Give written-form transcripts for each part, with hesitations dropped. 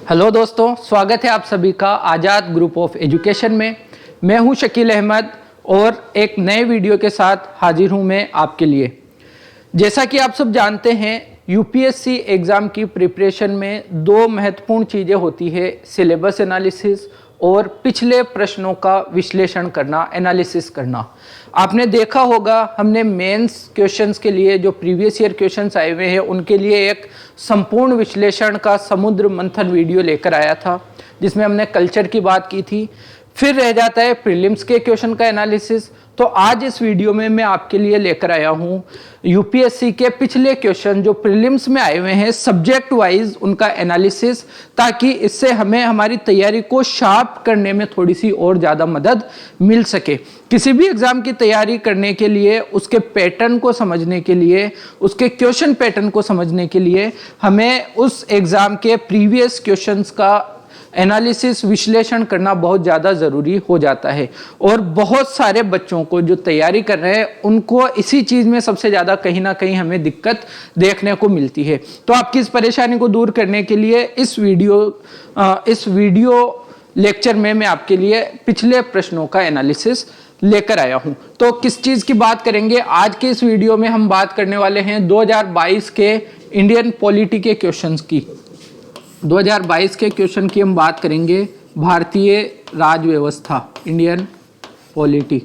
Hello दोस्तों, स्वागत है आप सभी का आज़ाद ग्रुप ऑफ एजुकेशन में। मैं हूं शकील अहमद और एक नए वीडियो के साथ हाजिर हूं मैं आपके लिए। जैसा कि आप सब जानते हैं, यूपीएससी एग्ज़ाम की प्रिपरेशन में दो महत्वपूर्ण चीज़ें होती है, सिलेबस एनालिसिस और पिछले प्रश्नों का विश्लेषण करना, एनालिसिस करना। आपने देखा होगा, हमने मेंस क्वेश्चंस के लिए जो प्रीवियस ईयर क्वेश्चंस आए हुए हैं उनके लिए एक संपूर्ण विश्लेषण का समुद्र मंथन वीडियो लेकर आया था, जिसमें हमने कल्चर की बात की थी। फिर रह जाता है प्रीलिम्स के क्वेश्चन का एनालिसिस। तो आज इस वीडियो में मैं आपके लिए लेकर आया हूं यूपीएससी के पिछले क्वेश्चन जो प्रीलिम्स में आए हुए हैं, सब्जेक्ट वाइज उनका एनालिसिस, ताकि इससे हमें हमारी तैयारी को शार्प करने में थोड़ी सी और ज़्यादा मदद मिल सके। किसी भी एग्ज़ाम की तैयारी करने के लिए, उसके पैटर्न को समझने के लिए, उसके क्वेश्चन पैटर्न को समझने के लिए हमें उस एग्ज़ाम के प्रीवियस क्वेश्चंस का एनालिसिस, विश्लेषण करना बहुत ज़्यादा ज़रूरी हो जाता है। और बहुत सारे बच्चों को जो तैयारी कर रहे हैं उनको इसी चीज़ में सबसे ज़्यादा कहीं ना कहीं हमें दिक्कत देखने को मिलती है। तो आपकी इस परेशानी को दूर करने के लिए इस वीडियो लेक्चर में मैं आपके लिए पिछले प्रश्नों का एनालिसिस लेकर आया हूं। तो किस चीज़ की बात करेंगे आज के इस वीडियो में? हम बात करने वाले हैं 2022 के इंडियन पॉलिटी के क्वेश्चंस की। 2022 के क्वेश्चन की हम बात करेंगे, भारतीय राज व्यवस्था, इंडियन पॉलिटी।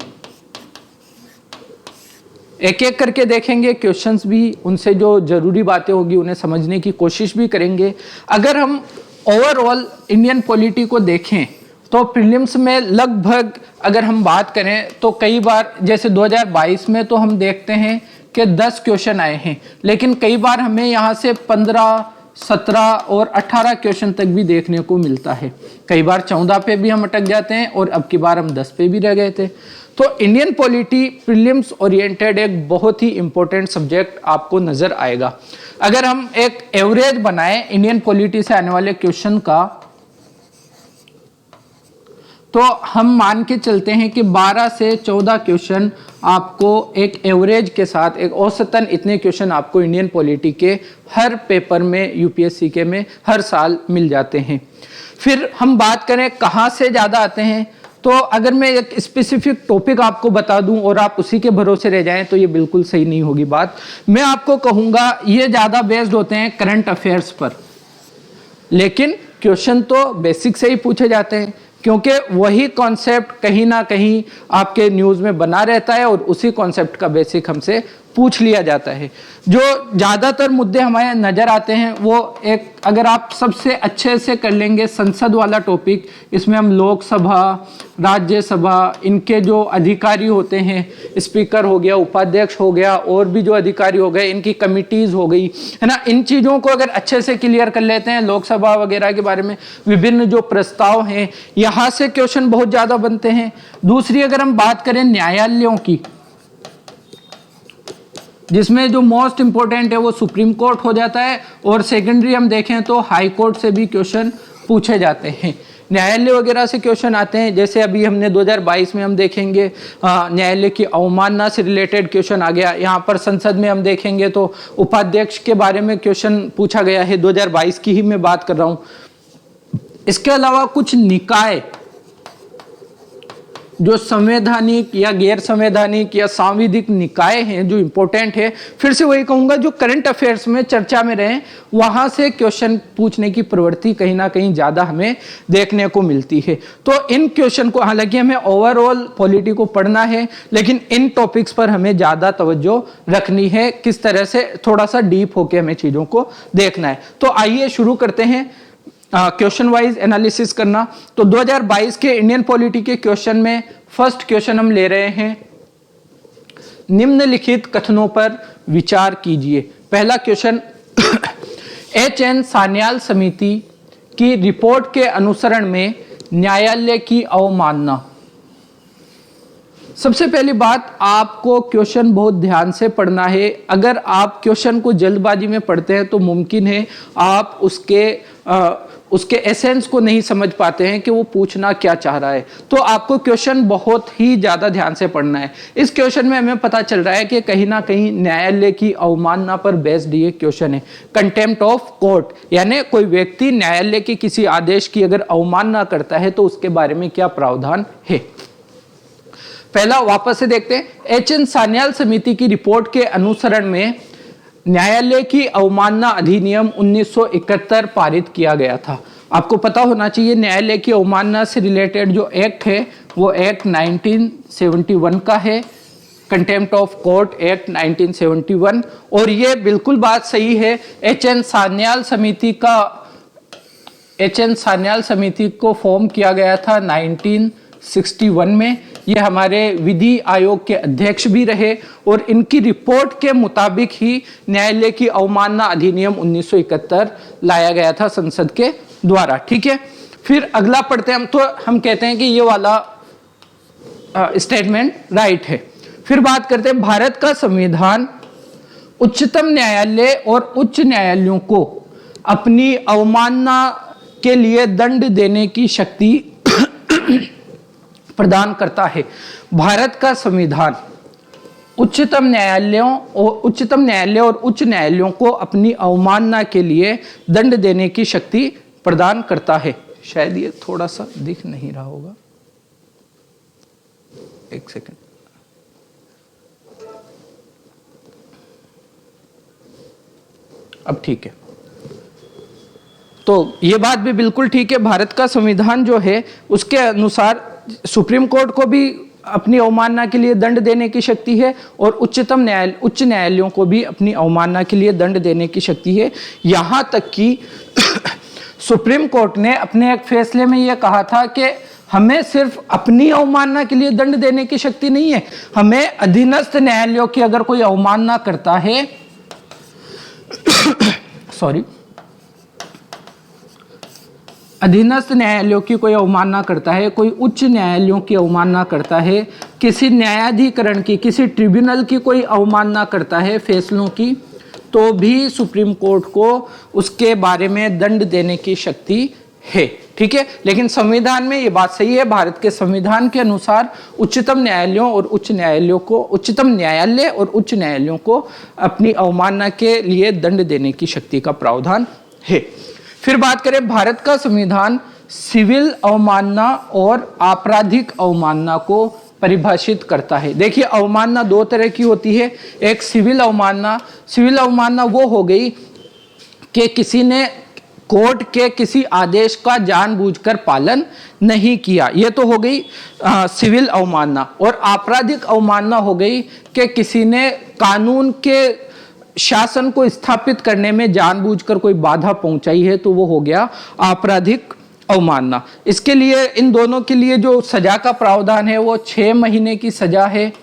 एक एक करके देखेंगे क्वेश्चंस भी, उनसे जो जरूरी बातें होगी उन्हें समझने की कोशिश भी करेंगे। अगर हम ओवरऑल इंडियन पॉलिटी को देखें तो प्रीलिम्स में लगभग अगर हम बात करें तो कई बार, जैसे 2022 में तो हम देखते हैं कि 10 क्वेश्चन आए हैं, लेकिन कई बार हमें यहाँ से 15, 17 और 18 क्वेश्चन तक भी देखने को मिलता है। कई बार 14 पे भी हम अटक जाते हैं और अब की बार हम 10 पे भी रह गए थे। तो इंडियन पॉलिटी प्रीलिम्स ओरिएंटेड एक बहुत ही इंपॉर्टेंट सब्जेक्ट आपको नजर आएगा। अगर हम एक एवरेज बनाएं इंडियन पॉलिटी से आने वाले क्वेश्चन का, तो हम मान के चलते हैं कि 12 से 14 क्वेश्चन आपको एक एवरेज के साथ, एक औसतन इतने क्वेश्चन आपको इंडियन पॉलिटी के हर पेपर में, यूपीएससी के में हर साल मिल जाते हैं। फिर हम बात करें कहाँ से ज़्यादा आते हैं, तो अगर मैं एक स्पेसिफिक टॉपिक आपको बता दूं और आप उसी के भरोसे रह जाएं तो ये बिल्कुल सही नहीं होगी बात। मैं आपको कहूँगा ये ज़्यादा बेस्ड होते हैं करंट अफेयर्स पर, लेकिन क्वेश्चन तो बेसिक से ही पूछे जाते हैं, क्योंकि वही कॉन्सेप्ट कहीं ना कहीं आपके न्यूज़ में बना रहता है और उसी कॉन्सेप्ट का बेसिक हमसे पूछ लिया जाता है। जो ज़्यादातर मुद्दे हमारे नज़र आते हैं वो एक, अगर आप सबसे अच्छे से कर लेंगे संसद वाला टॉपिक, इसमें हम लोकसभा, राज्यसभा, इनके जो अधिकारी होते हैं, स्पीकर हो गया, उपाध्यक्ष हो गया, और भी जो अधिकारी हो गए, इनकी कमिटीज़ हो गई, है ना, इन चीज़ों को अगर अच्छे से क्लियर कर लेते हैं, लोकसभा वगैरह के बारे में विभिन्न जो प्रस्ताव हैं, यहाँ से क्वेश्चन बहुत ज़्यादा बनते हैं। दूसरी अगर हम बात करें न्यायालयों की, जिसमें जो मोस्ट इंपॉर्टेंट है वो सुप्रीम कोर्ट हो जाता है, और सेकेंडरी हम देखें तो हाई कोर्ट से भी क्वेश्चन पूछे जाते हैं। न्यायालय वगैरह से क्वेश्चन आते हैं, जैसे अभी हमने 2022 में हम देखेंगे न्यायालय की अवमानना से रिलेटेड क्वेश्चन आ गया। यहाँ पर संसद में हम देखेंगे तो उपाध्यक्ष के बारे में क्वेश्चन पूछा गया है, 2022 की ही मैं बात कर रहा हूँ। इसके अलावा कुछ निकाय जो संवैधानिक या गैर संवैधानिक या सांविधिक निकाय हैं जो इंपॉर्टेंट है, फिर से वही कहूंगा जो करंट अफेयर्स में चर्चा में रहे, वहां से क्वेश्चन पूछने की प्रवृत्ति कहीं ना कहीं ज्यादा हमें देखने को मिलती है। तो इन क्वेश्चन को, हालांकि हमें ओवरऑल पॉलिटी को पढ़ना है, लेकिन इन टॉपिक्स पर हमें ज्यादा तवज्जो रखनी है, किस तरह से थोड़ा सा डीप होकर हमें चीजों को देखना है। तो आइए शुरू करते हैं क्वेश्चन वाइज एनालिसिस करना। तो 2022 के इंडियन पॉलिटी के क्वेश्चन में फर्स्ट क्वेश्चन हम ले रहे हैं, निम्नलिखित कथनों पर विचार कीजिए। पहला क्वेश्चन, एच.एन. सान्याल समिति की रिपोर्ट के अनुसरण में न्यायालय की अवमानना। सबसे पहली बात, आपको क्वेश्चन बहुत ध्यान से पढ़ना है। अगर आप क्वेश्चन को जल्दबाजी में पढ़ते हैं तो मुमकिन है आप उसके एसेंस को नहीं समझ पाते हैं कि वो पूछना क्या चाह रहा है। तो आपको क्वेश्चन बहुत ही ज़्यादा ध्यान से पढ़ना है। इस क्वेश्चन में हमें पता चल रहा है कि कहीं ना कहीं न्यायालय की अवमानना पर बेस्ड ये क्वेश्चन है। कंटेम्प्ट ऑफ कोर्ट, यानी कोई व्यक्ति न्यायालय के किसी आदेश की अगर अवमानना करता है तो उसके बारे में क्या प्रावधान है। पहला वापस से देखते हैं। एच.एन. सान्याल समिति की रिपोर्ट के अनुसरण में न्यायालय की अवमानना अधिनियम 1971 पारित किया गया था। आपको पता होना चाहिए न्यायालय की अवमानना से रिलेटेड जो एक्ट है वो एक्ट 1971 का है, कंटेम्प्ट ऑफ कोर्ट एक्ट 1971। और ये बिल्कुल बात सही है। एच.एन. सान्याल समिति को फॉर्म किया गया था 1961 में। ये हमारे विधि आयोग के अध्यक्ष भी रहे और इनकी रिपोर्ट के मुताबिक ही न्यायालय की अवमानना अधिनियम 1971 लाया गया था संसद के द्वारा। ठीक है, फिर अगला पढ़ते हैं हम। तो हम कहते हैं कि ये वाला स्टेटमेंट राइट है। फिर बात करते हैं, भारत का संविधान उच्चतम न्यायालय और उच्च न्यायालयों को अपनी अवमानना के लिए दंड देने की शक्ति प्रदान करता है। भारत का संविधान उच्चतम न्यायालय और उच्च न्यायालयों को अपनी अवमानना के लिए दंड देने की शक्ति प्रदान करता है। शायद ये थोड़ा सा दिख नहीं रहा होगा, एक सेकंड। अब ठीक है। तो ये बात भी बिल्कुल ठीक है। भारत का संविधान जो है उसके अनुसार सुप्रीम कोर्ट को भी अपनी अवमानना के लिए दंड देने की शक्ति है और उच्च न्यायालयों को भी अपनी अवमानना के लिए दंड देने की शक्ति है। यहां तक कि सुप्रीम कोर्ट ने अपने एक फैसले में यह कहा था कि हमें सिर्फ अपनी अवमानना के लिए दंड देने की शक्ति नहीं है, हमें अधीनस्थ न्यायालयों की अगर कोई अवमानना करता है अधीनस्थ न्यायालयों की कोई अवमानना करता है, कोई उच्च न्यायालयों की अवमानना करता है, किसी न्यायाधिकरण की, किसी ट्रिब्यूनल की कोई अवमानना करता है फैसलों की, तो भी सुप्रीम कोर्ट को उसके बारे में दंड देने की शक्ति है। ठीक है, लेकिन संविधान में ये बात सही है। भारत के संविधान के अनुसार उच्चतम न्यायालय और उच्च न्यायालयों को अपनी अवमानना के लिए दंड देने की शक्ति का प्रावधान है। फिर बात करें, भारत का संविधान सिविल अवमानना और आपराधिक अवमानना को परिभाषित करता है। देखिए, अवमानना दो तरह की होती है। एक सिविल अवमानना वो हो गई कि किसी ने कोर्ट के किसी आदेश का जानबूझकर पालन नहीं किया, ये तो हो गई सिविल अवमानना। और आपराधिक अवमानना हो गई कि किसी ने कानून के शासन को स्थापित करने में जानबूझकर कोई बाधा पहुंचाई है, तो वो हो गया आपराधिक अवमानना। इसके लिए इन दोनों के लिए जो सजा का प्रावधान है वो 6 महीने की सजा है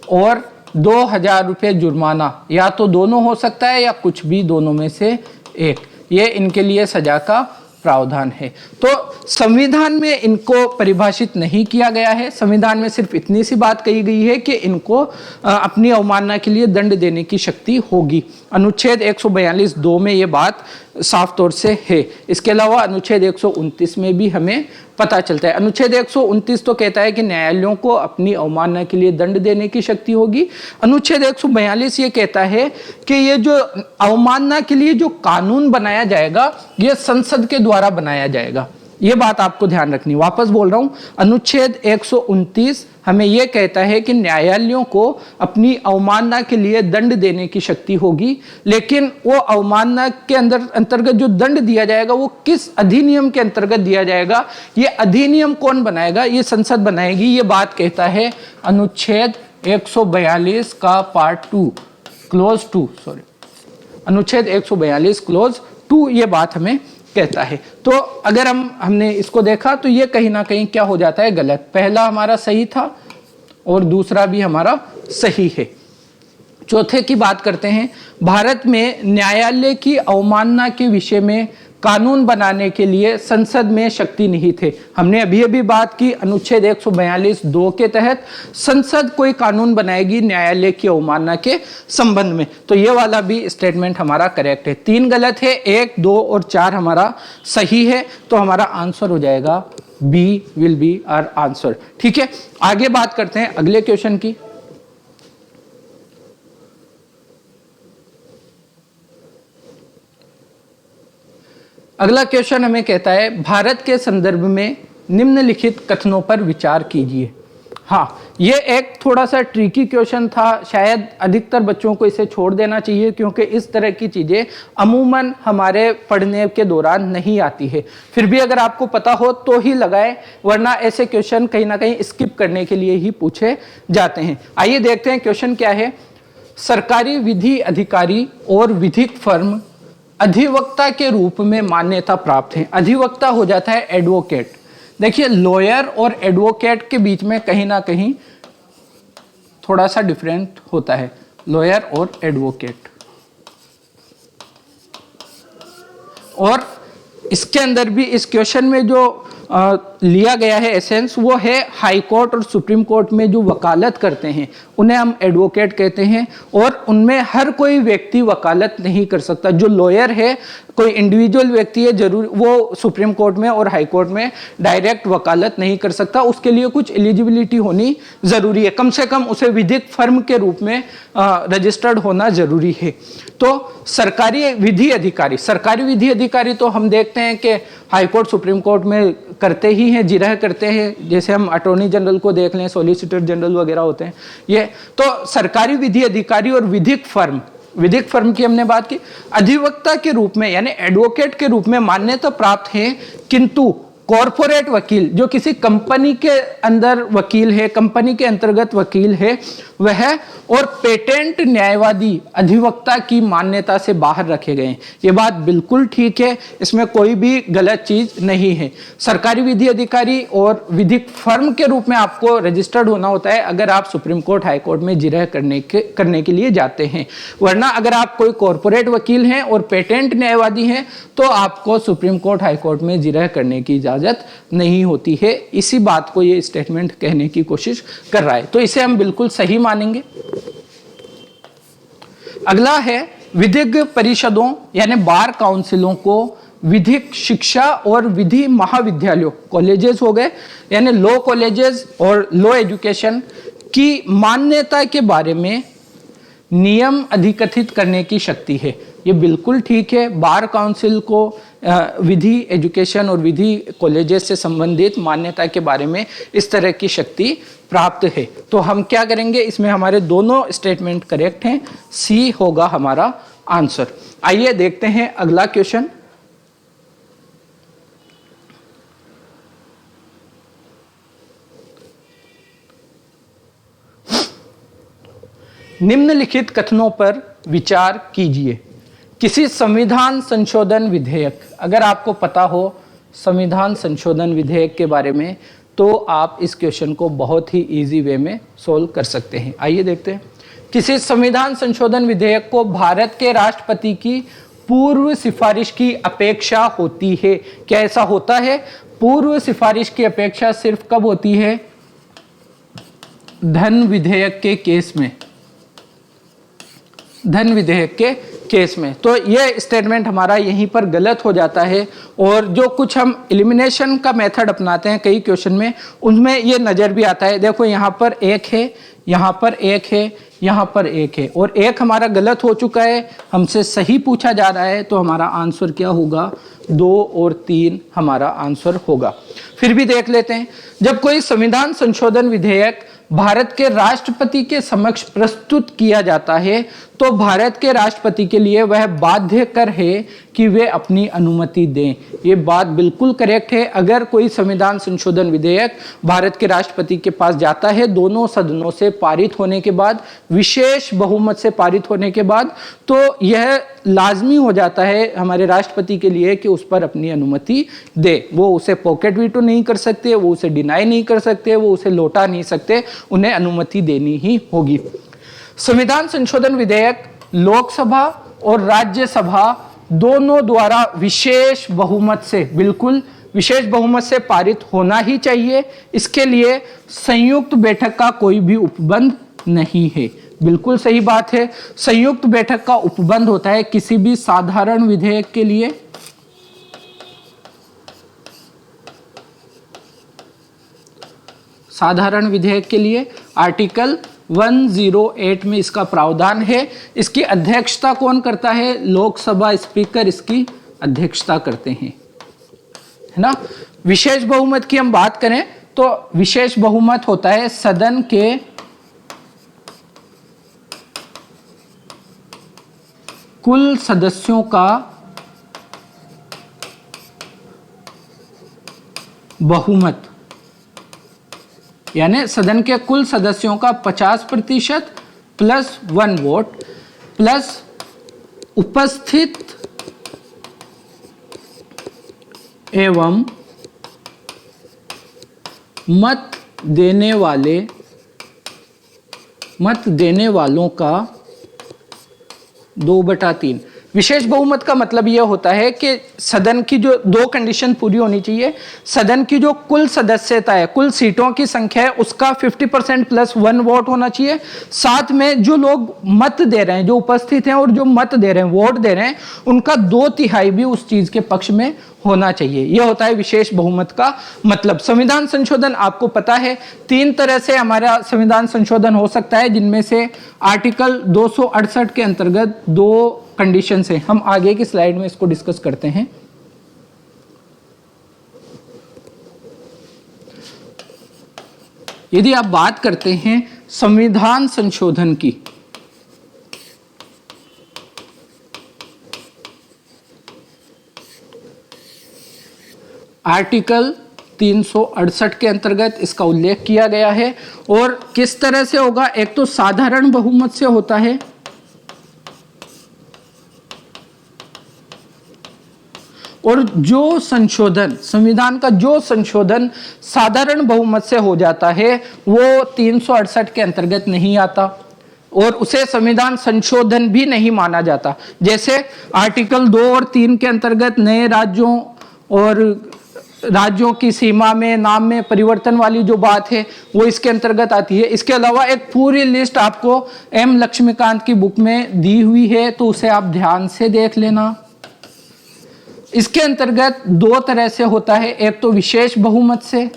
और 2000 रुपये जुर्माना, या तो दोनों हो सकता है या कुछ भी दोनों में से एक, ये इनके लिए सजा का प्रावधान है। तो संविधान में इनको परिभाषित नहीं किया गया है। संविधान में सिर्फ इतनी सी बात कही गई है कि इनको अपनी अवमानना के लिए दंड देने की शक्ति होगी। अनुच्छेद 142(2) में ये बात साफ तौर से है। इसके अलावा अनुच्छेद 129 में भी हमें पता चलता है। अनुच्छेद 129 तो कहता है कि न्यायालयों को अपनी अवमानना के लिए दंड देने की शक्ति होगी। अनुच्छेद 142 ये कहता है कि ये जो अवमानना के लिए जो कानून बनाया जाएगा ये संसद के द्वारा बनाया जाएगा। ये बात आपको ध्यान रखनी। वापस बोल रहा हूं, अनुच्छेद 129 हमें यह कहता है कि न्यायालयों को अपनी अवमानना के लिए दंड देने की शक्ति होगी, लेकिन वो अवमानना के अंतर्गत जो दंड दिया जाएगा वो किस अधिनियम के अंतर्गत दिया जाएगा, ये अधिनियम कौन बनाएगा, ये संसद बनाएगी। ये बात कहता है अनुच्छेद 142 का पार्ट 2 क्लोज 2 अनुच्छेद 142 क्लोज 2 ये बात हमें कहता है। तो अगर हमने इसको देखा तो ये कहीं ना कहीं क्या हो जाता है, गलत। पहला हमारा सही था और दूसरा भी हमारा सही है। चौथे की बात करते हैं। भारत में न्यायालय की अवमानना के विषय में कानून बनाने के लिए संसद में शक्ति नहीं थे। हमने अभी अभी बात की अनुच्छेद 142(2) के तहत संसद कोई कानून बनाएगी न्यायालय की अवमानना के संबंध में। तो ये वाला भी स्टेटमेंट हमारा करेक्ट है। 3 गलत है, 1, 2 और 4 हमारा सही है। तो हमारा आंसर हो जाएगा B will be our answer. ठीक है, आगे बात करते हैं अगले क्वेश्चन की। अगला क्वेश्चन हमें कहता है भारत के संदर्भ में निम्नलिखित कथनों पर विचार कीजिए। हाँ, ये एक थोड़ा सा ट्रिकी क्वेश्चन था, शायद अधिकतर बच्चों को इसे छोड़ देना चाहिए क्योंकि इस तरह की चीजें अमूमन हमारे पढ़ने के दौरान नहीं आती है। फिर भी अगर आपको पता हो तो ही लगाएं, वरना ऐसे क्वेश्चन कहीं ना कहीं स्किप करने के लिए ही पूछे जाते हैं। आइए देखते हैं क्वेश्चन क्या है। सरकारी विधि अधिकारी और विधिक फर्म अधिवक्ता के रूप में मान्यता प्राप्त है। अधिवक्ता हो जाता है एडवोकेट। देखिए, लॉयर और एडवोकेट के बीच में कहीं ना कहीं थोड़ा सा डिफरेंट होता है, लॉयर और एडवोकेट। और इसके अंदर भी इस क्वेश्चन में जो लिया गया है एसेंस, वो है हाई कोर्ट और सुप्रीम कोर्ट में जो वकालत करते हैं उन्हें हम एडवोकेट कहते हैं। और उनमें हर कोई व्यक्ति वकालत नहीं कर सकता। जो लॉयर है, कोई इंडिविजुअल व्यक्ति है, जरूर वो सुप्रीम कोर्ट में और हाई कोर्ट में डायरेक्ट वकालत नहीं कर सकता। उसके लिए कुछ एलिजिबिलिटी होनी जरूरी है, कम से कम उसे विधिक फर्म के रूप में रजिस्टर्ड होना जरूरी है। तो सरकारी विधि अधिकारी तो हम देखते हैं कि हाई कोर्ट सुप्रीम कोर्ट में करते ही हैं, जिरह करते हैं। जैसे हम अटॉर्नी जनरल को देख लें, सॉलिसिटर जनरल वगैरह होते हैं ये। तो सरकारी विधि अधिकारी और विधिक फर्म की हमने बात की। अधिवक्ता के रूप में यानी एडवोकेट के रूप में मान्यता प्राप्त है, किंतु कॉरपोरेट वकील जो किसी कंपनी के अंदर वकील है, कंपनी के अंतर्गत वकील है, वह और पेटेंट न्यायवादी अधिवक्ता की मान्यता से बाहर रखे गए हैं। ये बात बिल्कुल ठीक है, इसमें कोई भी गलत चीज नहीं है। सरकारी विधि अधिकारी और विधिक फर्म के रूप में आपको रजिस्टर्ड होना होता है अगर आप सुप्रीम कोर्ट हाई कोर्ट में जिरह करने के लिए जाते हैं। वरना अगर आप कोई कॉरपोरेट वकील हैं और पेटेंट न्यायवादी हैं तो आपको सुप्रीम कोर्ट हाई कोर्ट में जिरह करने की इजाजत नहीं होती है। इसी बात को ये स्टेटमेंट कहने की कोशिश कर रहा है, तो इसे हम बिल्कुल सही मानेंगे। अगला है विधिक परिषदों यानी बार काउंसिलों को विधिक शिक्षा और विधि महाविद्यालयों, कॉलेजेस हो गए यानी लॉ कॉलेजेस और लॉ एजुकेशन की मान्यता के बारे में नियम अधिकथित करने की शक्ति है। ये बिल्कुल ठीक है। बार काउंसिल को विधि एजुकेशन और विधि कॉलेजेस से संबंधित मान्यता के बारे में इस तरह की शक्ति प्राप्त है। तो हम क्या करेंगे, इसमें हमारे दोनों स्टेटमेंट करेक्ट हैं, सी होगा हमारा आंसर। आइए देखते हैं अगला क्वेश्चन। निम्नलिखित कथनों पर विचार कीजिए। किसी संविधान संशोधन विधेयक, अगर आपको पता हो संविधान संशोधन विधेयक के बारे में तो आप इस क्वेश्चन को बहुत ही इजी वे में सोल्व कर सकते हैं। आइए देखते हैं। किसी संविधान संशोधन विधेयक को भारत के राष्ट्रपति की पूर्व सिफारिश की अपेक्षा होती है। क्या ऐसा होता है? पूर्व सिफारिश की अपेक्षा सिर्फ कब होती है? धन विधेयक के केस में, धन विधेयक के केस में। तो ये स्टेटमेंट हमारा यहीं पर गलत हो जाता है। और जो कुछ हम एलिमिनेशन का मेथड अपनाते हैं कई क्वेश्चन में, उनमें ये नजर भी आता है। देखो यहाँ पर एक है, यहाँ पर एक है, यहाँ पर एक है, और एक हमारा गलत हो चुका है, हमसे सही पूछा जा रहा है। तो हमारा आंसर क्या होगा? 2 और 3 हमारा आंसर होगा। फिर भी देख लेते हैं। जब कोई संविधान संशोधन विधेयक भारत के राष्ट्रपति के समक्ष प्रस्तुत किया जाता है तो भारत के राष्ट्रपति के लिए वह बाध्यकर है कि वे अपनी अनुमति दें। ये बात बिल्कुल करेक्ट है। अगर कोई संविधान संशोधन विधेयक भारत के राष्ट्रपति के पास जाता है दोनों सदनों से पारित होने के बाद, विशेष बहुमत से पारित होने के बाद, तो यह लाजमी हो जाता है हमारे राष्ट्रपति के लिए कि उस पर अपनी अनुमति दे। वो उसे पॉकेट वीटो नहीं कर सकते, वो उसे डिनाई नहीं कर सकते, वो उसे लौटा नहीं सकते, उन्हें अनुमति देनी ही होगी। संविधान संशोधन विधेयक लोकसभा और राज्यसभा दोनों द्वारा विशेष बहुमत से, बिल्कुल विशेष बहुमत से पारित होना ही चाहिए। इसके लिए संयुक्त बैठक का कोई भी उपबंध नहीं है। बिल्कुल सही बात है, संयुक्त बैठक का उपबंध होता है किसी भी साधारण विधेयक के लिए। साधारण विधेयक के लिए आर्टिकल 108 में इसका प्रावधान है। इसकी अध्यक्षता कौन करता है? लोकसभा स्पीकर इसकी अध्यक्षता करते हैं, है ना। विशेष बहुमत की हम बात करें तो विशेष बहुमत होता है सदन के कुल सदस्यों का बहुमत, यानी सदन के कुल सदस्यों का 50% प्लस 1 वोट प्लस उपस्थित एवं मत देने वालों का 2/3। विशेष बहुमत का मतलब यह होता है कि सदन की जो 2 कंडीशन पूरी होनी चाहिए। सदन की जो कुल सदस्यता है, कुल सीटों की संख्या है, उसका 50% प्लस 1 वोट होना चाहिए। साथ में जो लोग मत दे रहे हैं, जो उपस्थित हैं और जो मत दे रहे हैं, वोट दे रहे हैं, उनका 2/3 भी उस चीज के पक्ष में होना चाहिए। यह होता है विशेष बहुमत का मतलब। संविधान संशोधन आपको पता है 3 तरह से हमारा संविधान संशोधन हो सकता है, जिनमें से आर्टिकल 268 के अंतर्गत 2 कंडीशंस हैं। हम आगे की स्लाइड में इसको डिस्कस करते हैं। यदि आप बात करते हैं संविधान संशोधन की, आर्टिकल 368 के अंतर्गत इसका उल्लेख किया गया है। और किस तरह से होगा? एक तो साधारण बहुमत से होता है, और जो संशोधन, संविधान का जो संशोधन साधारण बहुमत से हो जाता है वो 368 के अंतर्गत नहीं आता और उसे संविधान संशोधन भी नहीं माना जाता। जैसे आर्टिकल 2 और 3 के अंतर्गत नए राज्यों और राज्यों की सीमा में, नाम में परिवर्तन वाली जो बात है वो इसके अंतर्गत आती है। इसके अलावा एक पूरी लिस्ट आपको एम लक्ष्मीकांत की बुक में दी हुई है, तो उसे आप ध्यान से देख लेना। इसके अंतर्गत 2 तरह से होता है, एक तो विशेष बहुमत से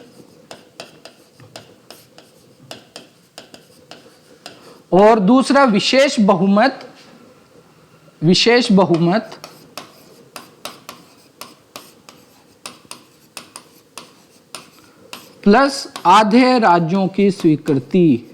और दूसरा विशेष बहुमत प्लस आधे राज्यों की स्वीकृति।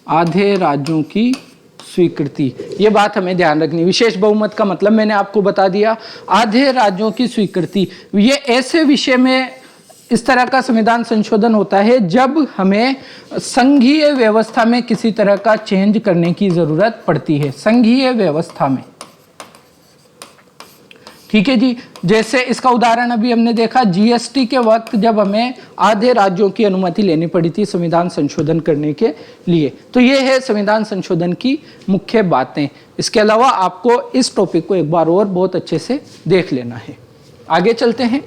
आधे राज्यों की स्वीकृति, ये बात हमें ध्यान रखनी। विशेष बहुमत का मतलब मैंने आपको बता दिया, आधे राज्यों की स्वीकृति। ये ऐसे विषय में इस तरह का संविधान संशोधन होता है जब हमें संघीय व्यवस्था में किसी तरह का चेंज करने की जरूरत पड़ती है, संघीय व्यवस्था में। ठीक है जी। जैसे इसका उदाहरण अभी हमने देखा जीएसटी के वक्त, जब हमें आधे राज्यों की अनुमति लेनी पड़ी थी संविधान संशोधन करने के लिए। तो ये है संविधान संशोधन की मुख्य बातें। इसके अलावा आपको इस टॉपिक को एक बार और बहुत अच्छे से देख लेना है। आगे चलते हैं।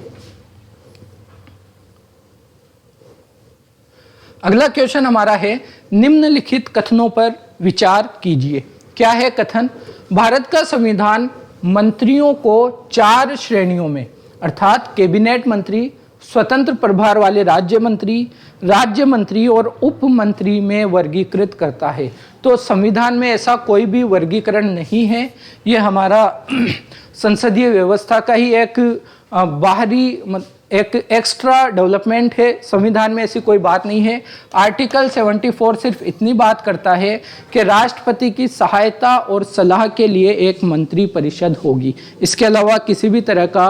अगला क्वेश्चन हमारा है, निम्नलिखित कथनों पर विचार कीजिए। क्या है कथन? भारत का संविधान मंत्रियों को 4 श्रेणियों में, अर्थात कैबिनेट मंत्री, स्वतंत्र प्रभार वाले राज्य मंत्री और उप मंत्री में वर्गीकृत करता है। तो संविधान में ऐसा कोई भी वर्गीकरण नहीं है। ये हमारा संसदीय व्यवस्था का ही एक बाहरी एक एक्स्ट्रा डेवलपमेंट है। संविधान में ऐसी कोई बात नहीं है। आर्टिकल 74 सिर्फ इतनी बात करता है कि राष्ट्रपति की सहायता और सलाह के लिए एक मंत्री परिषद होगी। इसके अलावा किसी भी तरह का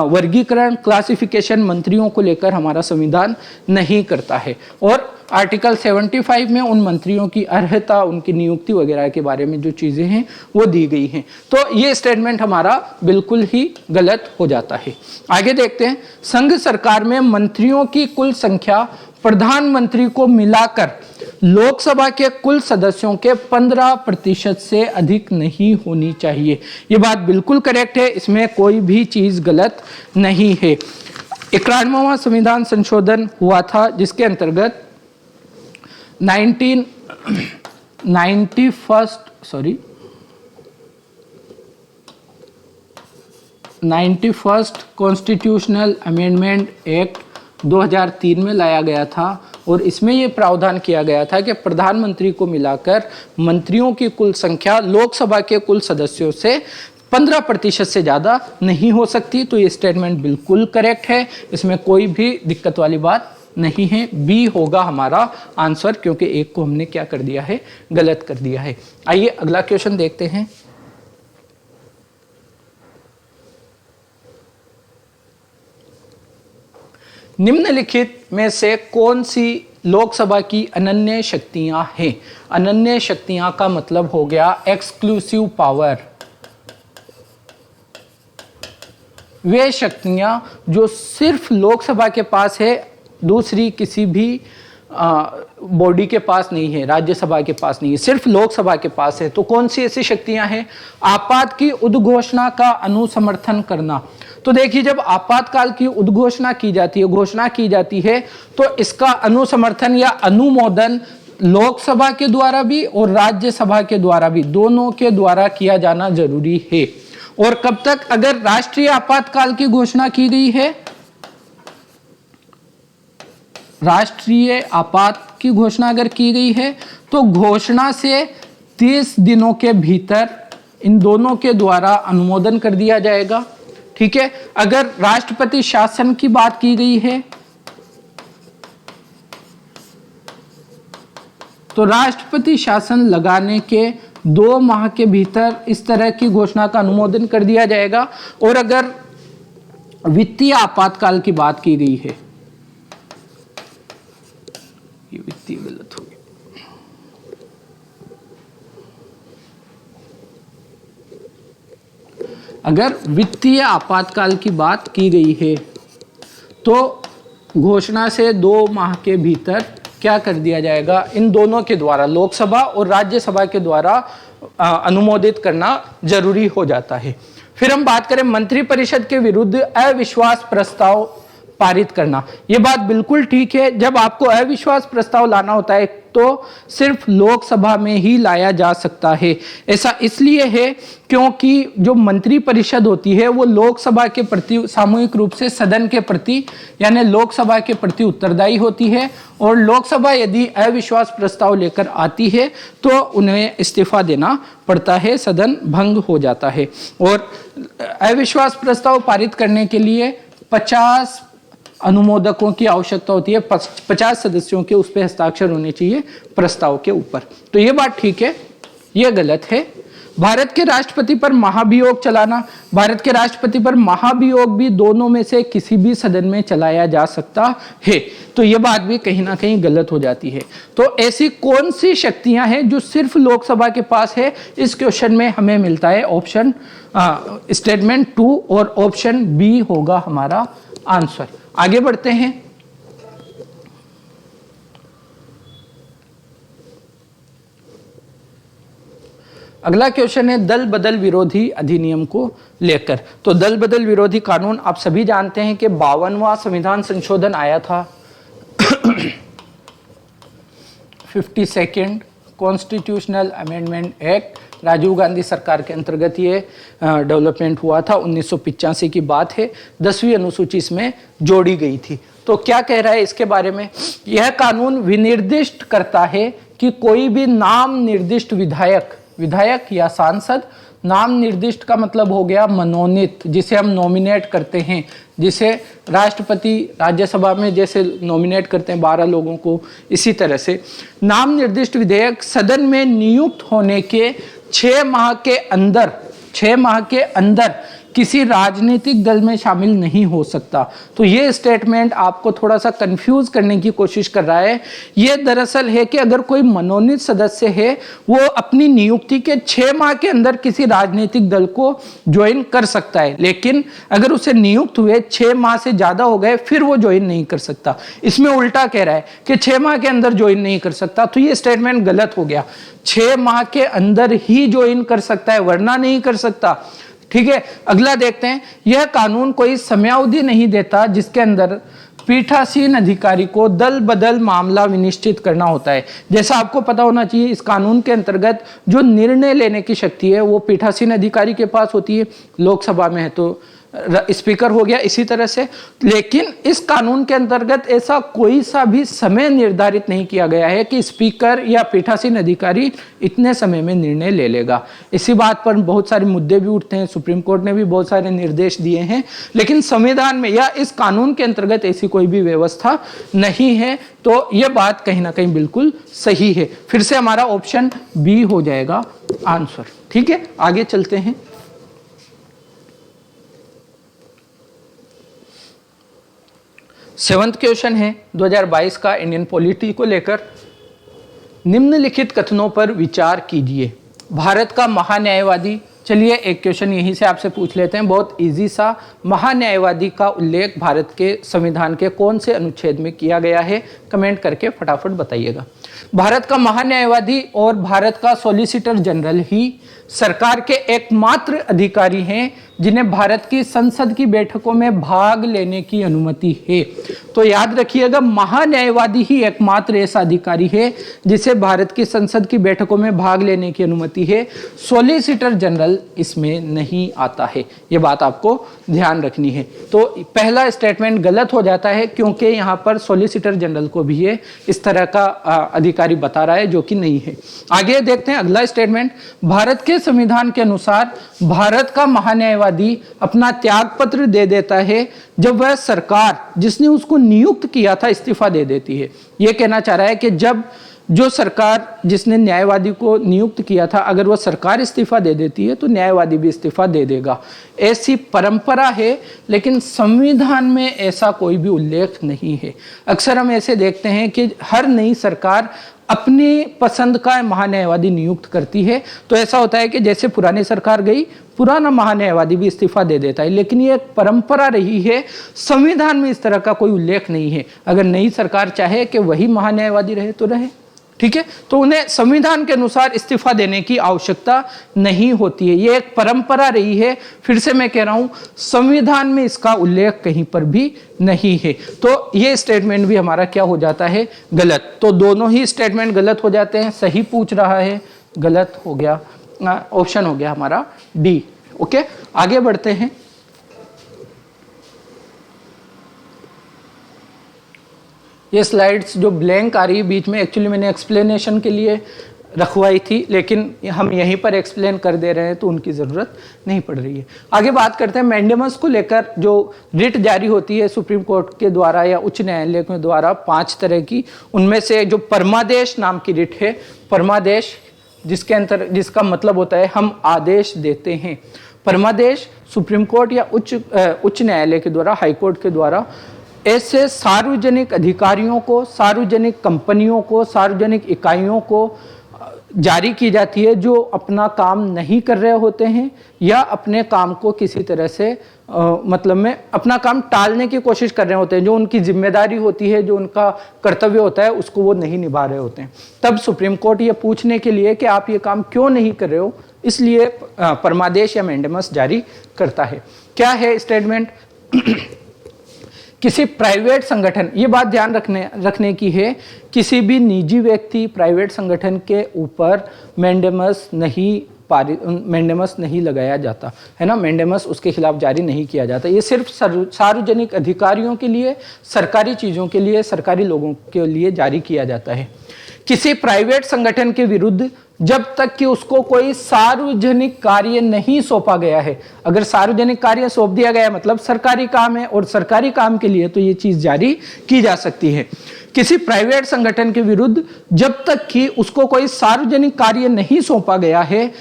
वर्गीकरण, क्लासिफिकेशन मंत्रियों को लेकर हमारा संविधान नहीं करता है। और आर्टिकल 75 में उन मंत्रियों की अर्हता, उनकी नियुक्ति वगैरह के बारे में जो चीज़ें हैं वो दी गई हैं। तो ये स्टेटमेंट हमारा बिल्कुल ही गलत हो जाता है। आगे देखते हैं, संघ सरकार में मंत्रियों की कुल संख्या प्रधानमंत्री को मिलाकर लोकसभा के कुल सदस्यों के 15% से अधिक नहीं होनी चाहिए। ये बात बिल्कुल करेक्ट है, इसमें कोई भी चीज गलत नहीं है। 91वां संविधान संशोधन हुआ था जिसके अंतर्गत 91st कॉन्स्टिट्यूशनल अमेंडमेंट एक्ट 2003 में लाया गया था और इसमें यह प्रावधान किया गया था कि प्रधानमंत्री को मिलाकर मंत्रियों की कुल संख्या लोकसभा के कुल सदस्यों से 15% से ज़्यादा नहीं हो सकती। तो ये स्टेटमेंट बिल्कुल करेक्ट है, इसमें कोई भी दिक्कत वाली बात नहीं है। बी होगा हमारा आंसर, क्योंकि एक को हमने क्या कर दिया है, गलत कर दिया है। आइए अगला क्वेश्चन देखते हैं। निम्नलिखित में से कौन सी लोकसभा की अनन्य शक्तियां हैं? अनन्य शक्तियां का मतलब हो गया एक्सक्लूसिव पावर। वे शक्तियां जो सिर्फ लोकसभा के पास है, दूसरी किसी भी बॉडी के पास नहीं है, राज्यसभा के पास नहीं है, सिर्फ लोकसभा के पास है। तो कौन सी ऐसी शक्तियां हैं? आपात की उद्घोषणा का अनुसमर्थन करना। तो देखिए, जब आपातकाल की उद्घोषणा की जाती है, घोषणा की जाती है, तो इसका अनुसमर्थन या अनुमोदन लोकसभा के द्वारा भी और राज्यसभा के द्वारा भी, दोनों के द्वारा किया जाना जरूरी है। और कब तक? अगर राष्ट्रीय आपातकाल की घोषणा की गई है, राष्ट्रीय आपात की घोषणा अगर की गई है, तो घोषणा से 30 दिनों के भीतर इन दोनों के द्वारा अनुमोदन कर दिया जाएगा। ठीक है। अगर राष्ट्रपति शासन की बात की गई है, तो राष्ट्रपति शासन लगाने के 2 माह के भीतर इस तरह की घोषणा का अनुमोदन कर दिया जाएगा। और अगर वित्तीय आपातकाल की बात की गई है, ये वित्तीय गलत हो गया, अगर वित्तीय आपातकाल की बात की गई है, तो घोषणा से 2 माह के भीतर क्या कर दिया जाएगा? इन दोनों के द्वारा, लोकसभा और राज्यसभा के द्वारा अनुमोदित करना जरूरी हो जाता है। फिर हम बात करें मंत्रिपरिषद के विरुद्ध अविश्वास प्रस्ताव पारित करना। यह बात बिल्कुल ठीक है। जब आपको अविश्वास प्रस्ताव लाना होता है तो सिर्फ लोकसभा में ही लाया जा सकता है। ऐसा इसलिए है क्योंकि जो मंत्रिपरिषद होती है वो लोकसभा के प्रति सामूहिक रूप से सदन के प्रति यानी लोकसभा के प्रति उत्तरदायी होती है, और लोकसभा यदि अविश्वास प्रस्ताव लेकर आती है तो उन्हें इस्तीफा देना पड़ता है, सदन भंग हो जाता है। और अविश्वास प्रस्ताव पारित करने के लिए 50 अनुमोदकों की आवश्यकता होती है, 50 सदस्यों के उस पर हस्ताक्षर होने चाहिए प्रस्ताव के ऊपर। तो ये बात ठीक है, ये गलत है। भारत के राष्ट्रपति पर महाभियोग चलाना, भारत के राष्ट्रपति पर महाभियोग भी दोनों में से किसी भी सदन में चलाया जा सकता है, तो ये बात भी कहीं ना कहीं गलत हो जाती है। तो ऐसी कौन सी शक्तियां हैं जो सिर्फ लोकसभा के पास है? इस क्वेश्चन में हमें मिलता है ऑप्शन स्टेटमेंट 2 और ऑप्शन बी होगा हमारा आंसर। आगे बढ़ते हैं। अगला क्वेश्चन है दल बदल विरोधी अधिनियम को लेकर। तो दल बदल विरोधी कानून आप सभी जानते हैं कि 52वां संविधान संशोधन आया था 52nd constitutional amendment act, Rajiv Gandhi सरकार के अंतर्गत ये डेवलपमेंट हुआ था। 1985 की बात है, 10वीं अनुसूची इसमें जोड़ी गई थी। तो क्या कह रहा है इसके बारे में? यह कानून विनिर्दिष्ट करता है कि कोई भी नाम निर्दिष्ट विधायक या सांसद, नाम निर्दिष्ट का मतलब हो गया मनोनीत, जिसे हम नॉमिनेट करते हैं, जिसे राष्ट्रपति राज्यसभा में जैसे नॉमिनेट करते हैं 12 लोगों को, इसी तरह से नाम निर्दिष्ट विधेयक सदन में नियुक्त होने के 6 माह के अंदर किसी राजनीतिक दल में शामिल नहीं हो सकता। तो ये स्टेटमेंट आपको थोड़ा सा कंफ्यूज करने की कोशिश कर रहा है। ये दरअसल है कि अगर कोई मनोनीत सदस्य है वो अपनी नियुक्ति के 6 माह के अंदर किसी राजनीतिक दल को ज्वाइन कर सकता है, लेकिन अगर उसे नियुक्त हुए 6 माह से ज्यादा हो गए फिर वो ज्वाइन नहीं कर सकता। इसमें उल्टा कह रहा है कि 6 माह के अंदर ज्वाइन नहीं कर सकता, तो ये स्टेटमेंट गलत हो गया। 6 माह के अंदर ही ज्वाइन कर सकता है, वरना नहीं कर सकता। ठीक है, अगला देखते हैं। यह कानून कोई समयावधि नहीं देता जिसके अंदर पीठासीन अधिकारी को दल बदल मामला विनिश्चित करना होता है। जैसा आपको पता होना चाहिए, इस कानून के अंतर्गत जो निर्णय लेने की शक्ति है वो पीठासीन अधिकारी के पास होती है। लोकसभा में है तो स्पीकर हो गया, इसी तरह से। लेकिन इस कानून के अंतर्गत ऐसा कोई सा भी समय निर्धारित नहीं किया गया है कि स्पीकर या पीठासीन अधिकारी इतने समय में निर्णय ले लेगा। इसी बात पर बहुत सारे मुद्दे भी उठते हैं, सुप्रीम कोर्ट ने भी बहुत सारे निर्देश दिए हैं, लेकिन संविधान में या इस कानून के अंतर्गत ऐसी कोई भी व्यवस्था नहीं है। तो यह बात कहीं ना कहीं बिल्कुल सही है। फिर से हमारा ऑप्शन बी हो जाएगा आंसर। ठीक है, आगे चलते हैं। 7वां क्वेश्चन है 2022 का इंडियन पॉलिटी को लेकर। निम्नलिखित कथनों पर विचार कीजिए। भारत का महान्यायवादी, चलिए एक क्वेश्चन यहीं से आपसे पूछ लेते हैं, बहुत इजी सा। महान्यायवादी का उल्लेख भारत के संविधान के कौन से अनुच्छेद में किया गया है? कमेंट करके फटाफट बताइएगा। भारत का महान्यायवादी और भारत का सॉलिसिटर जनरल ही सरकार के एकमात्र अधिकारी हैं जिन्हें भारत की संसद की बैठकों में भाग लेने की अनुमति है। तो याद रखिएगा, महान्यायवादी ही एकमात्र ऐसा अधिकारी है जिसे भारत की संसद की बैठकों में भाग लेने की अनुमति है। सॉलिसिटर जनरल इसमें नहीं आता है, ये बात आपको ध्यान रखनी है। तो पहला स्टेटमेंट गलत हो जाता है क्योंकि यहाँ पर सॉलिसिटर जनरल को भी ये इस तरह का अधिकारी बता रहा है, जो कि नहीं है। आगे देखते हैं अगला स्टेटमेंट। भारत के संविधान के अनुसार भारत का महान्यायवादी अपना त्याग पत्र दे देता है जब वह सरकार जिसने उसको नियुक्त किया था इस्तीफा दे देती है। यह कहना चाह रहा है कि जब जो सरकार जिसने न्यायवादी को नियुक्त किया था, अगर वह सरकार इस्तीफा दे देती है तो न्यायवादी भी इस्तीफा दे देगा। ऐसी परंपरा है, लेकिन संविधान में ऐसा कोई भी उल्लेख नहीं है। अक्सर हम ऐसे देखते हैं कि हर नई सरकार अपनी पसंद का महान्यायवादी नियुक्त करती है। तो ऐसा होता है कि जैसे पुरानी सरकार गई, पुराना महान्यायवादी भी इस्तीफा दे देता है, लेकिन ये एक परंपरा रही है। संविधान में इस तरह का कोई उल्लेख नहीं है। अगर नई सरकार चाहे कि वही महान्यायवादी रहे तो रहे, ठीक है, तो उन्हें संविधान के अनुसार इस्तीफा देने की आवश्यकता नहीं होती है। ये एक परंपरा रही है। फिर से मैं कह रहा हूं, संविधान में इसका उल्लेख कहीं पर भी नहीं है। तो ये स्टेटमेंट भी हमारा क्या हो जाता है? गलत। तो दोनों ही स्टेटमेंट गलत हो जाते हैं। सही पूछ रहा है, गलत हो गया। ऑप्शन हो गया हमारा डी। ओके, आगे बढ़ते हैं। ये स्लाइड्स जो ब्लैंक आ रही है बीच में, एक्चुअली मैंने एक्सप्लेनेशन के लिए रखवाई थी, लेकिन हम यहीं पर एक्सप्लेन कर दे रहे हैं तो उनकी ज़रूरत नहीं पड़ रही है। आगे बात करते हैं मैंडेमस को लेकर। जो रिट जारी होती है सुप्रीम कोर्ट के द्वारा या उच्च न्यायालय के द्वारा 5 तरह की, उनमें से जो परमादेश नाम की रिट है, परमादेश जिसका मतलब होता है हम आदेश देते हैं। परमादेश सुप्रीम कोर्ट या उच्च न्यायालय के द्वारा, हाई कोर्ट के द्वारा ऐसे सार्वजनिक अधिकारियों को, सार्वजनिक कंपनियों को, सार्वजनिक इकाइयों को जारी की जाती है जो अपना काम नहीं कर रहे होते हैं या अपने काम को किसी तरह से मतलब में अपना काम टालने की कोशिश कर रहे होते हैं। जो उनकी जिम्मेदारी होती है, जो उनका कर्तव्य होता है, उसको वो नहीं निभा रहे होते हैं। तब सुप्रीम कोर्ट ये पूछने के लिए कि आप ये काम क्यों नहीं कर रहे हो, इसलिए परमादेश या मैंडेमस जारी करता है। क्या है स्टेटमेंट? किसी प्राइवेट संगठन, ये बात ध्यान रखने की है, किसी भी निजी व्यक्ति, प्राइवेट संगठन के ऊपर मैंडेमस नहीं लगाया जाता है ना। मैंडेमस उसके खिलाफ जारी नहीं किया जाता। ये सिर्फ सार्वजनिक अधिकारियों के लिए, सरकारी चीज़ों के लिए, सरकारी लोगों के लिए जारी किया जाता है। किसी प्राइवेट संगठन के विरुद्ध जब तक कि उसको कोई सार्वजनिक कार्य नहीं सौंपा गया है, अगर सार्वजनिक कार्य सौंप दिया गया है मतलब सरकारी काम है, और सरकारी काम के लिए तो ये चीज जारी की जा सकती है। किसी प्राइवेट संगठन के विरुद्ध जब तक कि उसको कोई सार्वजनिक कार्य नहीं सौंपा गया है,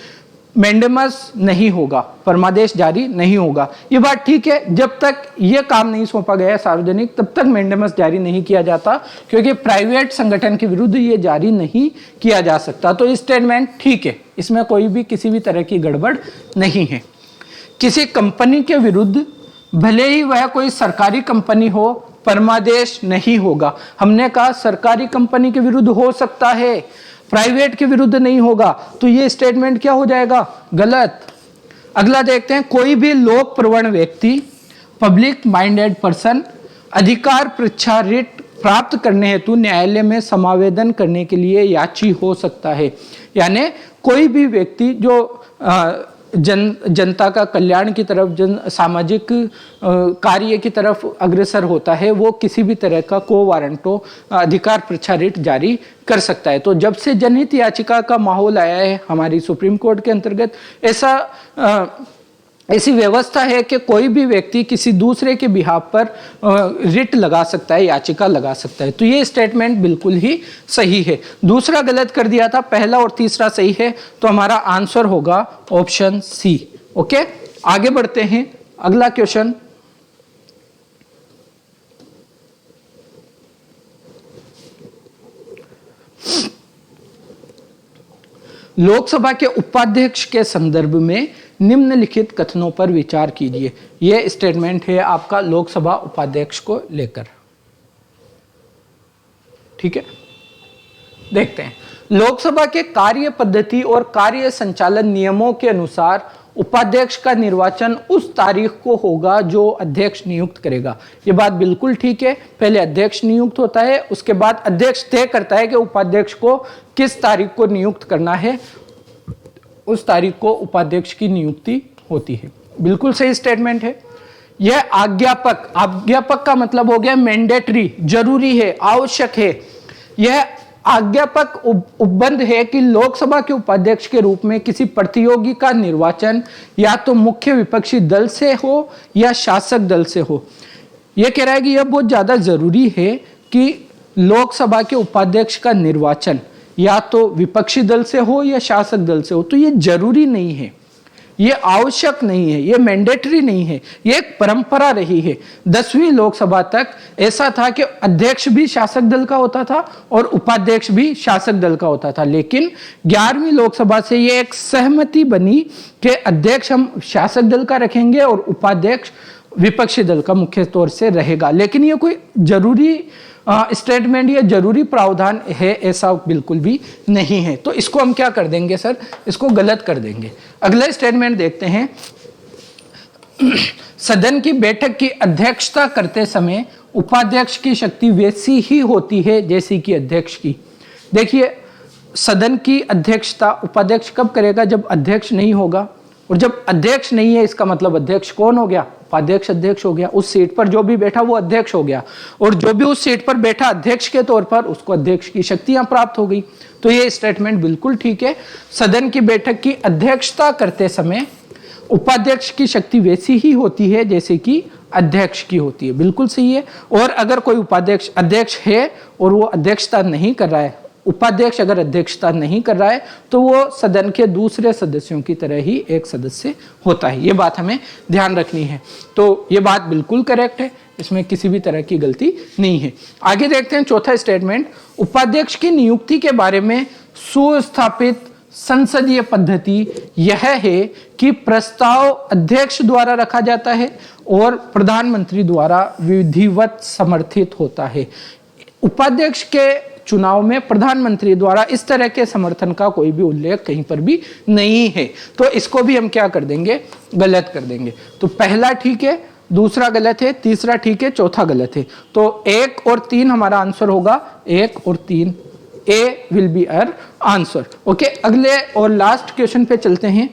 मेंडेमस नहीं होगा, परमादेश जारी नहीं होगा। ये बात ठीक है, जब तक ये काम नहीं सौंपा गया है सार्वजनिक, तब तक मेंडेमस जारी नहीं किया जाता, क्योंकि प्राइवेट संगठन के विरुद्ध ये जारी नहीं किया जा सकता। तो स्टेटमेंट ठीक है, इसमें कोई भी किसी भी तरह की गड़बड़ नहीं है। किसी कंपनी के विरुद्ध, भले ही वह कोई सरकारी कंपनी हो, परमादेश नहीं होगा। हमने कहा सरकारी कंपनी के विरुद्ध हो सकता है, प्राइवेट के विरुद्ध नहीं होगा, तो ये स्टेटमेंट क्या हो जाएगा? गलत। अगला देखते हैं, कोई भी लोक प्रवण व्यक्ति, पब्लिक माइंडेड पर्सन, अधिकार परीक्षा रिट प्राप्त करने हेतु न्यायालय में समावेदन करने के लिए याची हो सकता है। यानी कोई भी व्यक्ति जो जनता का कल्याण की तरफ, सामाजिक कार्य की तरफ अग्रसर होता है, वो किसी भी तरह का को वारंटो अधिकार परीक्षा रिट जारी कर सकता है। तो जब से जनहित याचिका का माहौल आया है हमारी सुप्रीम कोर्ट के अंतर्गत, ऐसी व्यवस्था है कि कोई भी व्यक्ति किसी दूसरे के बिहाफ पर रिट लगा सकता है, याचिका लगा सकता है। तो ये स्टेटमेंट बिल्कुल ही सही है। दूसरा गलत कर दिया था, पहला और तीसरा सही है, तो हमारा आंसर होगा ऑप्शन सी। ओके, आगे बढ़ते हैं। अगला क्वेश्चन, लोकसभा के उपाध्यक्ष के संदर्भ में निम्नलिखित कथनों पर विचार कीजिए। यह स्टेटमेंट है आपका लोकसभा उपाध्यक्ष को लेकर। ठीक है, देखते हैं। लोकसभा के कार्य पद्धति और कार्य संचालन नियमों के अनुसार उपाध्यक्ष का निर्वाचन उस तारीख को होगा जो अध्यक्ष नियुक्त करेगा। यह बात बिल्कुल ठीक है। पहले अध्यक्ष नियुक्त होता है, उसके बाद अध्यक्ष तय करता है कि उपाध्यक्ष को किस तारीख को नियुक्त करना है, उस तारीख को उपाध्यक्ष की नियुक्ति होती है। बिल्कुल सही स्टेटमेंट है। यह आज्ञापक का मतलब हो गया मैंडेटरी, जरूरी है, आवश्यक है। यह आज्ञापक उपबंध है कि लोकसभा के उपाध्यक्ष के रूप में किसी प्रतियोगी का निर्वाचन या तो मुख्य विपक्षी दल से हो या शासक दल से हो। यह कह रहा है कि यह बहुत ज्यादा जरूरी है कि लोकसभा के उपाध्यक्ष का निर्वाचन या तो विपक्षी दल से हो या शासक दल से हो। तो ये जरूरी नहीं है, ये आवश्यक नहीं है, ये मैंडेटरी नहीं है, ये एक परंपरा रही है। 10वीं लोकसभा तक ऐसा था कि अध्यक्ष भी शासक दल का होता था और उपाध्यक्ष भी शासक दल का होता था। लेकिन 11वीं लोकसभा से ये एक सहमति बनी कि अध्यक्ष हम शासक दल का रखेंगे और उपाध्यक्ष विपक्षी दल का मुख्य तौर से रहेगा। लेकिन ये कोई जरूरी स्टेटमेंट या जरूरी प्रावधान है, ऐसा बिल्कुल भी नहीं है। तो इसको हम क्या कर देंगे सर? इसको गलत कर देंगे। अगला स्टेटमेंट देखते हैं। सदन की बैठक की अध्यक्षता करते समय उपाध्यक्ष की शक्ति वैसी ही होती है जैसी कि अध्यक्ष की। देखिए, सदन की अध्यक्षता उपाध्यक्ष कब करेगा? जब अध्यक्ष नहीं होगा। और जब अध्यक्ष नहीं है, इसका मतलब अध्यक्ष कौन हो गया? उपाध्यक्ष अध्यक्ष हो गया। उस सीट पर जो भी बैठा वो अध्यक्ष हो गया, और जो भी उस सीट पर बैठा अध्यक्ष के तौर पर, उसको अध्यक्ष की शक्तियां प्राप्त हो गई। तो ये स्टेटमेंट बिल्कुल ठीक है। सदन की बैठक की अध्यक्षता करते समय उपाध्यक्ष की शक्ति वैसी ही होती है जैसे कि अध्यक्ष की होती है। बिल्कुल सही है। और अगर कोई उपाध्यक्ष अध्यक्ष है और वो अध्यक्षता नहीं कर रहा है, उपाध्यक्ष अगर अध्यक्षता नहीं कर रहा है, तो वो सदन के दूसरे सदस्यों की तरह ही एक सदस्य होता है। ये बात हमें ध्यान रखनी है। तो ये बात बिल्कुल करेक्ट है, इसमें किसी भी तरह की गलती नहीं है। आगे देखते हैं चौथा स्टेटमेंट। उपाध्यक्ष की नियुक्ति के बारे में सुस्थापित संसदीय पद्धति यह है कि प्रस्ताव अध्यक्ष द्वारा रखा जाता है और प्रधानमंत्री द्वारा विधिवत समर्थित होता है। उपाध्यक्ष के चुनाव में प्रधानमंत्री द्वारा इस तरह के समर्थन का कोई भी उल्लेख कहीं पर भी नहीं है। तो इसको भी हम क्या कर देंगे? गलत कर देंगे। तो पहला ठीक है, दूसरा गलत है, तीसरा ठीक है, चौथा गलत है। तो 1 और 3 हमारा आंसर होगा। 1 और 3, A will be our answer. Okay, अगले और लास्ट क्वेश्चन पे चलते हैं।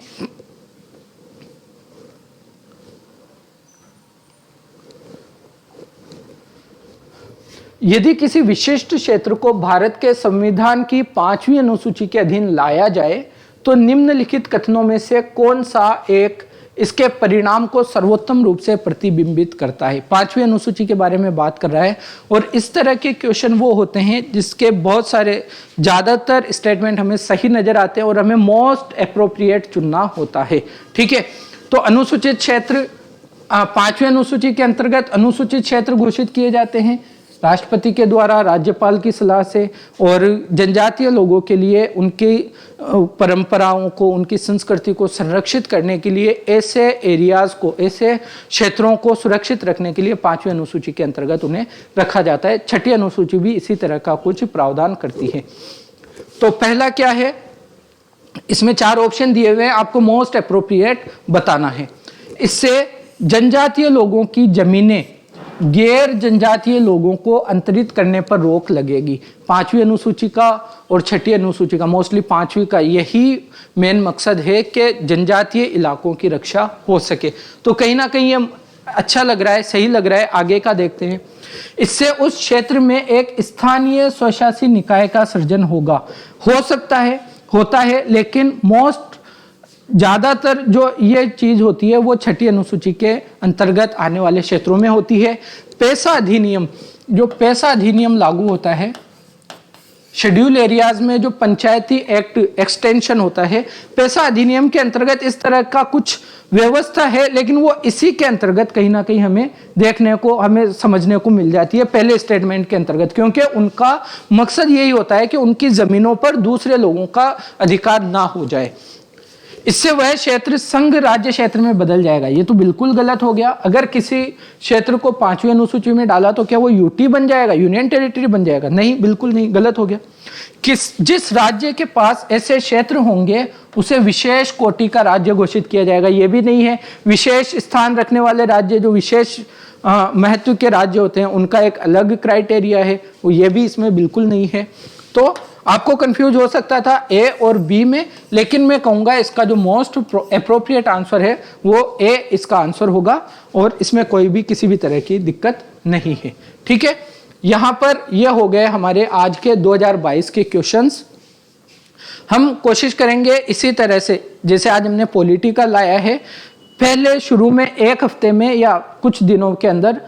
यदि किसी विशिष्ट क्षेत्र को भारत के संविधान की 5वीं अनुसूची के अधीन लाया जाए तो निम्नलिखित कथनों में से कौन सा एक इसके परिणाम को सर्वोत्तम रूप से प्रतिबिंबित करता है। 5वीं अनुसूची के बारे में बात कर रहा है और इस तरह के क्वेश्चन वो होते हैं जिसके बहुत सारे ज़्यादातर स्टेटमेंट हमें सही नज़र आते हैं और हमें मोस्ट अप्रोप्रिएट चुनना होता है। ठीक है, तो अनुसूचित क्षेत्र 5वीं अनुसूची के अंतर्गत अनुसूचित क्षेत्र घोषित किए जाते हैं राष्ट्रपति के द्वारा राज्यपाल की सलाह से, और जनजातीय लोगों के लिए उनकी परंपराओं को, उनकी संस्कृति को संरक्षित करने के लिए ऐसे एरियाज को, ऐसे क्षेत्रों को सुरक्षित रखने के लिए 5वीं अनुसूची के अंतर्गत उन्हें रखा जाता है। 6ठी अनुसूची भी इसी तरह का कुछ प्रावधान करती है। तो पहला क्या है, इसमें 4 ऑप्शन दिए हुए हैं, आपको मोस्ट अप्रोप्रिएट बताना है। इससे जनजातीय लोगों की जमीनें गैर जनजातीय लोगों को अंतरित करने पर रोक लगेगी। 5वीं अनुसूची का और 6ठी अनुसूची का, मोस्टली 5वीं का यही मेन मकसद है कि जनजातीय इलाकों की रक्षा हो सके। तो कहीं ना कहीं ये अच्छा लग रहा है, सही लग रहा है। आगे का देखते हैं। इससे उस क्षेत्र में एक स्थानीय स्वशासी निकाय का सृजन होगा। हो सकता है, होता है, लेकिन मोस्ट ज़्यादातर जो ये चीज़ होती है वो 6ठी अनुसूची के अंतर्गत आने वाले क्षेत्रों में होती है। पैसा अधिनियम, जो पैसा अधिनियम लागू होता है शेड्यूल एरियाज में, जो पंचायती एक्ट एक्सटेंशन होता है, पैसा अधिनियम के अंतर्गत इस तरह का कुछ व्यवस्था है, लेकिन वो इसी के अंतर्गत कहीं ना कहीं हमें देखने को, हमें समझने को मिल जाती है पहले स्टेटमेंट के अंतर्गत, क्योंकि उनका मकसद यही होता है कि उनकी जमीनों पर दूसरे लोगों का अधिकार ना हो जाए। इससे वह क्षेत्र संघ राज्य क्षेत्र में बदल जाएगा। ये तो बिल्कुल गलत हो गया। अगर किसी क्षेत्र को 5वीं अनुसूची में डाला तो क्या वो यूटी बन जाएगा, यूनियन टेरिटरी बन जाएगा? नहीं, बिल्कुल नहीं, गलत हो गया। जिस राज्य के पास ऐसे क्षेत्र होंगे उसे विशेष कोटि का राज्य घोषित किया जाएगा। ये भी नहीं है विशेष स्थान रखने वाले राज्य, जो विशेष महत्व के राज्य होते हैं, उनका एक अलग क्राइटेरिया है, वो ये भी इसमें बिल्कुल नहीं है। तो आपको कंफ्यूज हो सकता था ए और बी में, लेकिन मैं कहूँगा इसका जो मोस्ट अप्रोप्रिएट आंसर है वो ए इसका आंसर होगा, और इसमें कोई भी किसी भी तरह की दिक्कत नहीं है। ठीक है, यहाँ पर ये हो गए हमारे आज के 2022 के क्वेश्चंस। हम कोशिश करेंगे इसी तरह से, जैसे आज हमने पॉलिटिकल लाया है, पहले शुरू में 1 हफ्ते में या कुछ दिनों के अंदर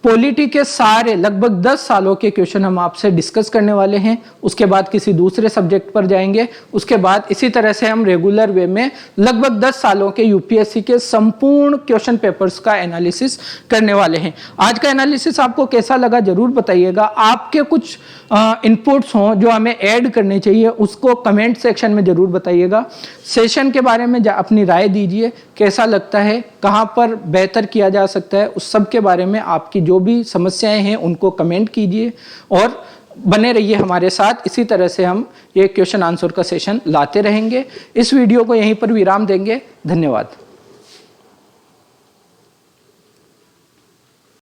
पॉलिटी के सारे लगभग 10 सालों के क्वेश्चन हम आपसे डिस्कस करने वाले हैं। उसके बाद किसी दूसरे सब्जेक्ट पर जाएंगे। उसके बाद इसी तरह से हम रेगुलर वे में लगभग 10 सालों के यूपीएससी के संपूर्ण क्वेश्चन पेपर्स का एनालिसिस करने वाले हैं। आज का एनालिसिस आपको कैसा लगा जरूर बताइएगा। आपके कुछ इनपुट्स हों जो हमें ऐड करने चाहिए, उसको कमेंट सेक्शन में जरूर बताइएगा। सेशन के बारे में अपनी राय दीजिए, कैसा लगता है, कहाँ पर बेहतर किया जा सकता है, उस सब के बारे में आपकी जो भी समस्याएं हैं उनको कमेंट कीजिए और बने रहिए हमारे साथ। इसी तरह से हम ये क्वेश्चन आंसर का सेशन लाते रहेंगे। इस वीडियो को यहीं पर विराम देंगे। धन्यवाद।